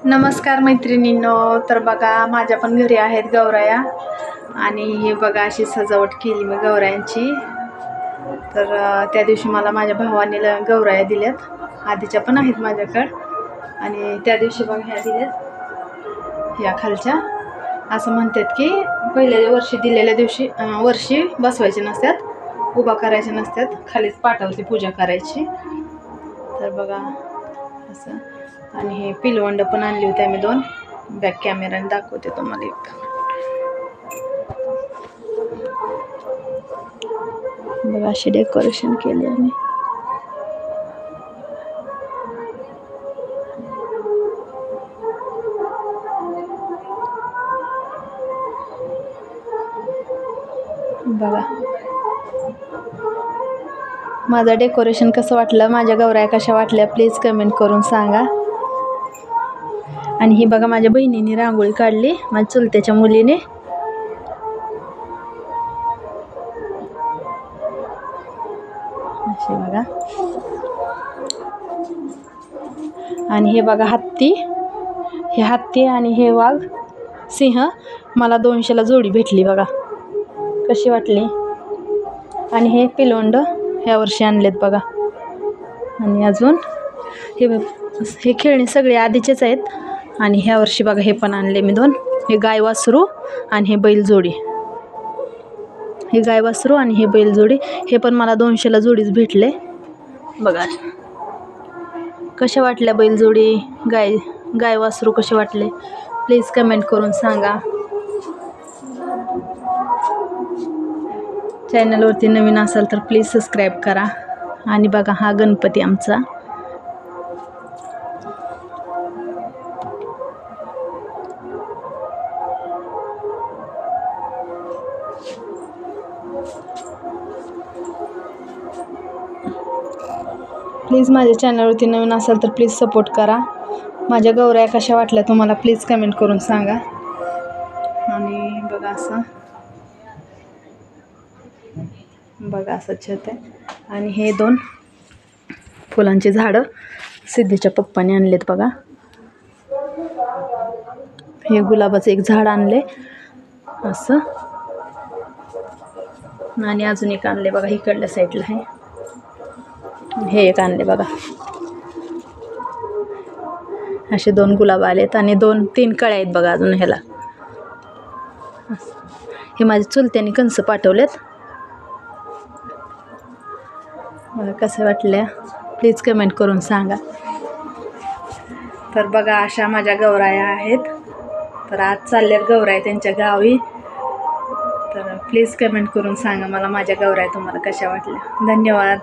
नमस्कार मैत्रिणींनो. तर बघा माझ्या पण घरी आहेत गौराया आणि हे बघा अशी सजावट केली मी गौरायांची. तर त्या दिवशी मला माझ्या भावाने गौराया दिल्यात, आधीच्या पण आहेत माझ्याकडं, आणि त्या दिवशी बघा ह्या दिल्यात ह्या खालच्या. असं म्हणतात की पहिल्या वर्षी दिलेल्या दिवशी वर्षी बसवायचे नसतात, उभा करायचे नसतात, खालीच पाटावरती पूजा करायची. तर बघा असं. आणि हे पिलवंड पण आणली होती आम्ही 2. बॅक कॅमेराने दाखवते तुम्हाला एकदा. बघा अशी डेकोरेशन केली आम्ही. बघा माझं डेकोरेशन कसं वाटलं, माझ्या गौराया कशा वाटल्या प्लीज कमेंट करून सांगा. आणि ही बघा माझ्या बहिणीने रांगोळी काढली, माझ्या चुलत्याच्या मुलीने. अशी बघा. आणि हे बघा हत्ती, हे हत्ती आणि हे वाघ सिंह मला 200ला जोडी भेटली बघा. कशी वाटली. आणि हे पिलवंड ह्या वर्षी आणलेत बघा. आणि अजून हे खेळणे सगळे आधीचेच आहेत. आणि ह्या वर्षी बघा हे पण आणले मी 2. हे गाय वासरू आणि हे बैल जोडी. हे गाय वासरू आणि हे बैल जोडी, हे पण मला 200ला जोडीच भेटले बघा. कशा वाटल्या बैल जोडी, गाय वासरू कसे वाटले प्लीज कमेंट करून सांगा. चॅनलवरती नवीन असाल तर प्लीज सबस्क्राईब करा. आणि बघा हा गणपती आमचा. प्लीज माझ्या चॅनलवरती नवीन असाल तर प्लीज सपोर्ट करा. माझ्या गौराया कशा वाटल्या तुम्हाला प्लीज कमेंट करून सांगा. आणि बघा असं, बघा असं छत आहे. आणि हे 2 फुलांची झाडं सिद्धीच्या पप्पाने आणलेत बघा. हे गुलाबाचं एक झाड आणले असं. आणि अजून एक आणले बघा इकडल्या साईडला आहे. हे एक आणले बघा. असे 2 गुलाब आलेत आणि 2-3 कळ्या आहेत बघा अजून ह्याला. हे माझ्या चुलत्याने कंस पाठवलेत. मला कसं वाटल्या प्लीज कमेंट करून सांगा. तर बघा अशा माझ्या गौराया आहेत. तर आज चालल्यात गौराया त्यांच्या गावी. तर प्लीज कमेंट करून सांगा मला माझ्या गौराया तुम्हाला कशा वाटल्या. धन्यवाद.